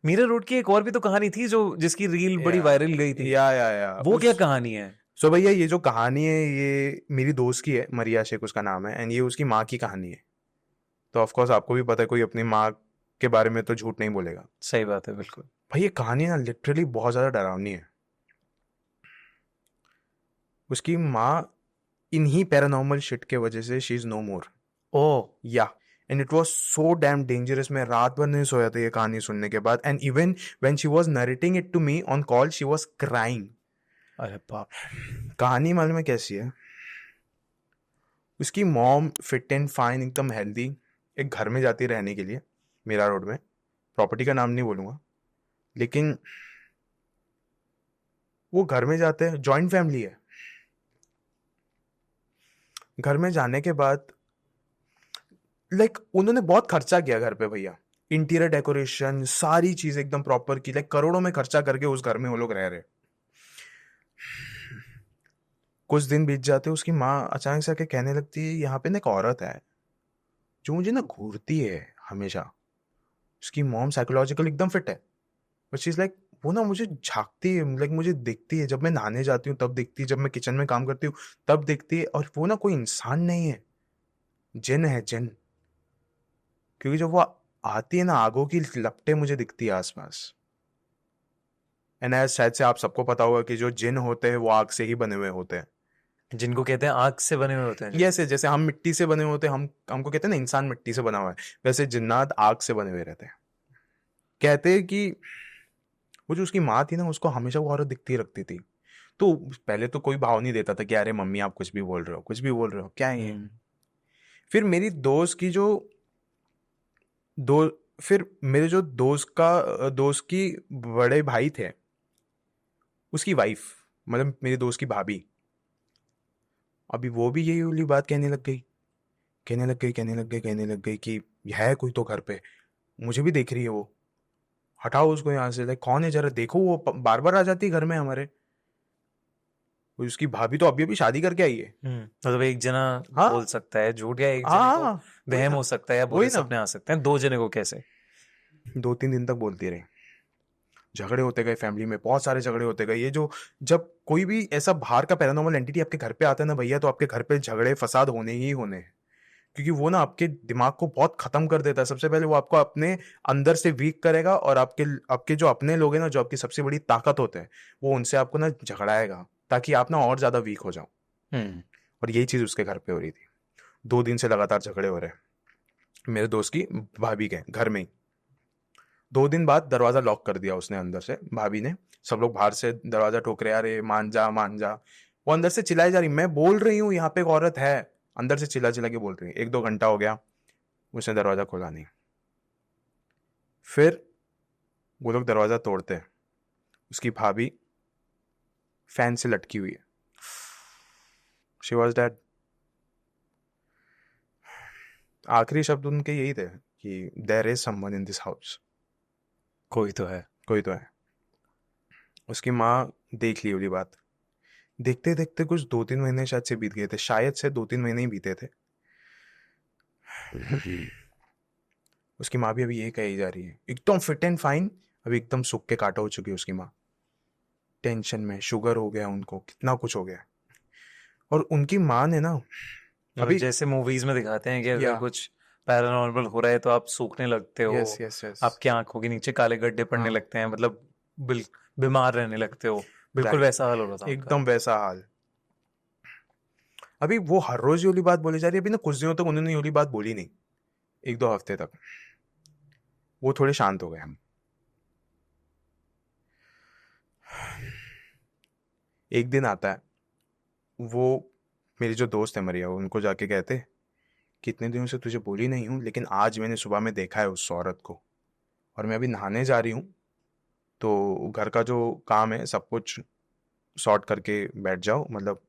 Meera road की एक और भी तो कहानी थी जो जिसकी रील बड़ी वायरल गई थी। या वो क्या कहानी है? सो भैया ये जो कहानी है ये मेरी दोस्त की है, मरिया शेख उसका नाम है, एंड ये उसकी माँ की कहानी है। तो ऑफ कोर्स आपको भी पता है कोई अपनी माँ के बारे में तो झूठ नहीं बोलेगा। सही बात है, बिल्कुल। भाई ये कहानी ना लिटरली बहुत ज़्यादा डरावनी है। उसकी माँ इन्हीं पैरानॉर्मल शिट के वजह से शी इज़ नो मोर। ओ। या and it was so damn dangerous. मैं रात भर नहीं सोया था ये कहानी सुनने के बाद, and even when she was narrating it to me on call she was crying. अरे बाप। कहानी मालूम है कैसी है? उसकी मॉम फिट एंड फाइन एकदम हेल्दी एक घर में जाती है रहने के लिए, मीरा रोड में। प्रॉपर्टी का नाम नहीं बोलूँगा, लेकिन वो घर में जाते हैं, जॉइंट फैमिली है। घर में जाने के बाद लाइक उन्होंने बहुत खर्चा किया घर पे भैया। इंटीरियर डेकोरेशन सारी चीज एकदम प्रॉपर की, लाइक करोड़ों में खर्चा करके उस घर में वो लोग रह रहे। कुछ दिन बीत जाते उसकी माँ अचानक से आके कहने लगती है यहाँ पे ना एक औरत है जो मुझे ना घूरती है हमेशा। उसकी मॉम साइकोलॉजिकल एकदम फिट है, बट शी इज लाइक वो ना मुझे झांकती है, लाइक मुझे देखती है, जब मैं नहाने जाती हूँ तब देखती है, जब मैं किचन में काम करती हूँ तब देखती है। और वो ना कोई इंसान नहीं है, जिन है जिन। क्योंकि जब वो आती है ना आगों की लपटें मुझे दिखती है आसपास। एंड शायद से आप सबको पता होगा कि जो जिन होते हैं वो आग से ही बने हुए होते हैं। जिनको कहते हैं आग से बने हुए होते हैं जो। जैसे जैसे हम मिट्टी से बने हुए होते हैं, हम हमको कहते हैं ना इंसान मिट्टी से बना हुआ है, वैसे जिन्नात आग से बने हुए रहते हैं। कहते हैं कि वो जो उसकी माँ थी ना उसको हमेशा वो औरत दिखती रखती थी। तो पहले तो कोई भाव नहीं देता था कि अरे मम्मी आप कुछ भी बोल रहे हो, कुछ भी बोल रहे हो, क्या है ये। हम्म। फिर मेरी दोस्त की जो दो फिर मेरे जो दोस्त की बड़े भाई थे, उसकी वाइफ, मतलब मेरी दोस्त की भाभी, अभी वो भी यही वाली बात कहने लग गई, कहने लग गई कि है कोई तो घर पे, मुझे भी देख रही है वो, हटाओ उसको यहाँ से, लाइक कौन है जरा देखो, वो बार बार आ जाती है घर में हमारे। उसकी भाभी तो अभी अभी शादी करके आई है। मतलब एक जना हाँ बोल सकता है झूठ, या एक हाँ जने हाँ को हाँ, वही वहम ना, हो सकता है या बुरे वही ना। सपने आ सकते हैं, दो जने को कैसे? 2-3 दिन तक बोलती रही, झगड़े होते गए फैमिली में, बहुत सारे झगड़े होते गए। ये जो जब कोई भी ऐसा बाहर का पैरानॉर्मल एंटिटी आपके घर पे आता है ना भैया, तो आपके घर पे झगड़े फसाद होने ही होने हैं। क्योंकि वो ना आपके दिमाग को बहुत खत्म कर देता है। सबसे पहले वो आपको अपने अंदर से वीक करेगा, और आपके आपके जो अपने लोग हैं ना, जो आपकी सबसे बड़ी ताकत होते हैं, वो उनसे आपको ना झगड़ाएगा ताकि आप ना और ज्यादा वीक हो जाओ। हम्म। और यही चीज उसके घर पे हो रही थी। 2 दिन से लगातार झगड़े हो रहे हैं मेरे दोस्त की भाभी के घर में ही। 2 दिन बाद दरवाजा लॉक कर दिया उसने अंदर से, भाभी ने। सब लोग बाहर से दरवाजा ठोक रहे, अरे मान जा मान जा। वो अंदर से चिल्लाई जा रही, मैं बोल रही हूँ यहाँ पे एक औरत है। अंदर से चिल्ला चिल्ला के बोल रही है। 1-2 घंटा हो गया, उसने दरवाजा खोला नहीं। फिर वो लोग दरवाजा तोड़ते हैं, उसकी भाभी फैन से लटकी हुई है। She was dead. आखिरी शब्द उनके यही थे कि there is someone in this house. कोई तो है। कोई तो है। उसकी माँ देख ली वाली बात। देखते देखते कुछ 2-3 महीने शायद से बीत गए थे, शायद से 2-3 महीने ही बीते थे। उसकी माँ भी अभी ये कही जा रही है एकदम फिट एंड फाइन, अभी एकदम सूख के काटा हो चुकी है उसकी माँ। टेंशन में, शुगर हो गया उनको, कितना कुछ हो गया। और उनकी माँ ने ना मतलब अभी, जैसे मूवीज में दिखाते हैं कि अगर या कुछ पैरानॉर्मल हो रहा है तो आप सूखने लगते हो, यस यस यस, आपकी आंखों के नीचे काले गड्ढे पड़ने हाँ लगते हैं, मतलब बिल बीमार रहने लगते हो। बिल्कुल राइट, वैसा हाल हो रहा था उनका। एकदम वैसा हाल। अभी वो हर रोज ये वाली बात बोली जा रही है। अभी ना कुछ दिनों तक उन्होंने ये वाली बात बोली नहीं, 1-2 हफ्ते तक वो थोड़े शांत हो गए हम। एक दिन आता है, वो मेरी जो दोस्त है मरिया, उनको जाके कहते कितने दिनों से तुझे बोली नहीं हूँ, लेकिन आज मैंने सुबह में देखा है उस औरत को, और मैं अभी नहाने जा रही हूँ, तो घर का जो काम है सब कुछ सॉर्ट करके बैठ जाओ, मतलब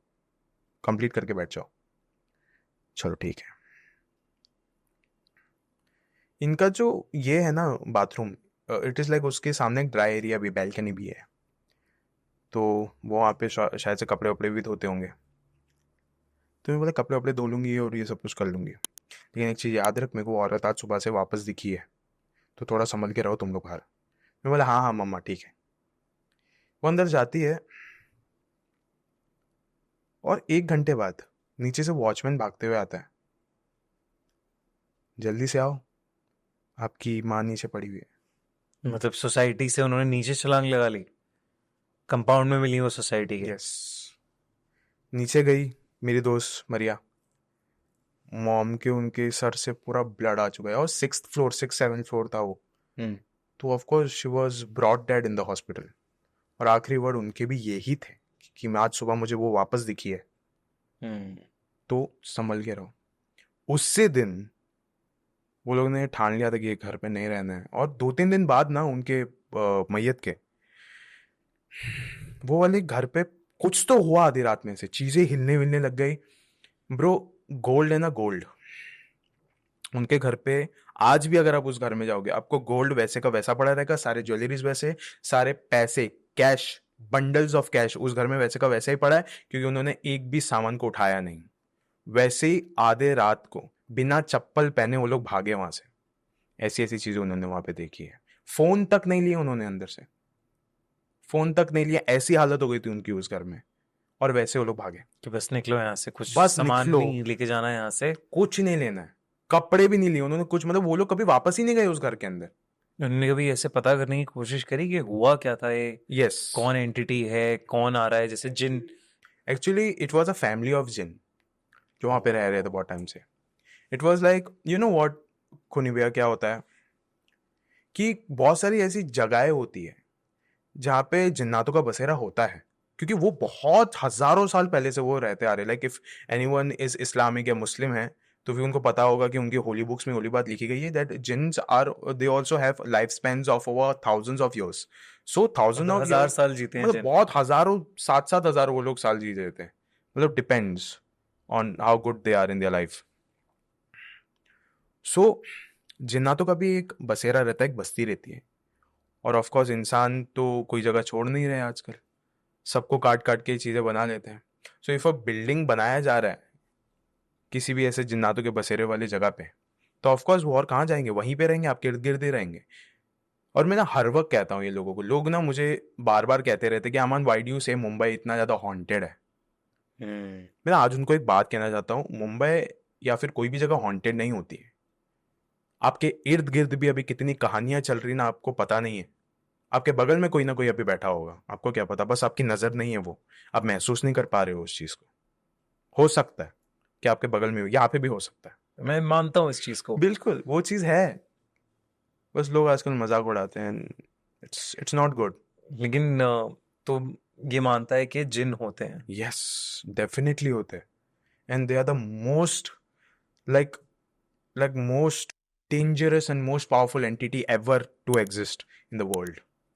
कंप्लीट करके बैठ जाओ। चलो ठीक है। इनका जो ये है ना बाथरूम, इट इज़ लाइक उसके सामने एक ड्राई एरिया भी, बैल्कनी भी है। तो वो वहाँ पे शायद से कपड़े वपड़े भी धोते होंगे। तो मैं बोला कपड़े वपड़े धो लूँगी और ये सब कुछ कर लूँगी, लेकिन एक चीज़ याद रख, मेरे को औरत आज सुबह से वापस दिखी है, तो थोड़ा संभल के रहो तुम लोग बाहर। मैं बोला हाँ हाँ मम्मा ठीक है। वो अंदर जाती है और 1 घंटे बाद नीचे से वॉचमैन भागते हुए आता है, जल्दी से आओ, आपकी माँ नीचे पड़ी हुई है। मतलब सोसाइटी से उन्होंने नीचे छलांग लगा ली, कंपाउंड में मिली वो सोसाइटी के। यस। नीचे गई मेरी दोस्त मरिया, मॉम के उनके सर से पूरा ब्लड आ चुका है, और 6th floor 6th 7th floor था वो। हम्म। तो of course she was brought dead in the hospital, और आखिरी वर्ड उनके भी यही थे कि मैं आज सुबह मुझे वो वापस दिखी है, हम्म। तो संभल के रहो। उससे दिन वो लोग ने ठान लिया था कि ये घर पे नहीं रहना है, और 2-3 दिन बाद ना उनके मैयत के, वो वाले घर पे कुछ तो हुआ आधी रात में से, चीजें हिलने विलने लग गई। ब्रो, गोल्ड है ना, गोल्ड उनके घर पे आज भी अगर आप उस घर में जाओगे आपको गोल्ड वैसे का वैसा पड़ा रहेगा, सारे ज्वेलरीज वैसे, सारे पैसे कैश, बंडल्स ऑफ कैश उस घर में वैसे का वैसा ही पड़ा है, क्योंकि उन्होंने एक भी सामान को उठाया नहीं। वैसे ही आधे रात को बिना चप्पल पहने वो लोग भागे वहां से। ऐसी ऐसी चीजें उन्होंने वहां पे देखी है। फोन तक नहीं लिए उन्होंने अंदर से, फोन तक नहीं लिया, ऐसी हालत हो गई थी उनकी उस घर में, और वैसे वो लोग भागे। कि बस निकलो यहाँ से, कुछ बस सामान निकलो, नहीं लेके जाना है यहाँ से। कुछ नहीं लेना है, कपड़े भी नहीं लिए उन्होंने कुछ, मतलब वो लोग कभी वापस ही नहीं गए उस घर के अंदर। उन्होंने कभी ऐसे पता करने की कोशिश करी कि हुआ क्या था, ये यस, कौन एंटिटी है, कौन आ रहा है, जैसे जिन? Actually it was a family of जिन जो वहाँ पे रह रहे थे बहुत टाइम से। It was like you know what खुनी भैया, क्या होता है कि बहुत सारी ऐसी जगहें होती है जहाँ पे जिन्नातों का बसेरा होता है, क्योंकि वो बहुत हजारों साल पहले से वो रहते आ रहे। Like if anyone is Islamic या मुस्लिम है तो फिर उनको पता होगा कि उनकी होली बुक्स में होली बात लिखी गई है that jinns are, they also have life spans of over thousands of years. So thousand मतलब ऑफ 1000 ईयर्स, साल जीते हैं मतलब जिन। बहुत हजारों, 7-7 हजार वो लोग साल जी रहे थे। मतलब depends on how good they are in their life. So जिन्नातों का भी एक बसेरा रहता है, एक बस्ती रहती है। और ऑफ कोर्स इंसान तो कोई जगह छोड़ नहीं रहे आजकल, सबको काट काट के चीज़ें बना लेते हैं। सो इफ अ बिल्डिंग बनाया जा रहा है किसी भी ऐसे जिन्नातों के बसेरे वाली जगह पे, तो ऑफ कोर्स वो और कहाँ जाएंगे, वहीं पे रहेंगे, आपके इर्द गिर्द ही रहेंगे। और मैं ना हर वक्त कहता हूँ ये लोगों को, लोग ना मुझे बार बार कहते रहते कि अमन वाई डू यू से मुंबई इतना ज़्यादा हॉन्टेड है। मैं ना आज उनको एक बात कहना चाहता हूँ, मुंबई या फिर कोई भी जगह हॉन्टेड नहीं होती है। आपके इर्द गिर्द भी अभी कितनी कहानियां चल रही ना, आपको पता नहीं है। आपके बगल में कोई ना कोई अभी बैठा होगा, आपको क्या पता, बस आपकी नजर नहीं है वो, आप महसूस नहीं कर पा रहे हो उस चीज को। हो सकता है कि आपके बगल में हो, यहाँ पे भी हो सकता है। मैं मानता हूँ इस चीज को। बिल्कुल वो चीज है, बस लोग आजकल मजाक उड़ाते हैं। It's not good. लेकिन तो ये मानता है कि जिन होते हैं। यस, डेफिनेटली होते हैं, and they are the most, like most dangerous and most powerful entity ever to exist in the world.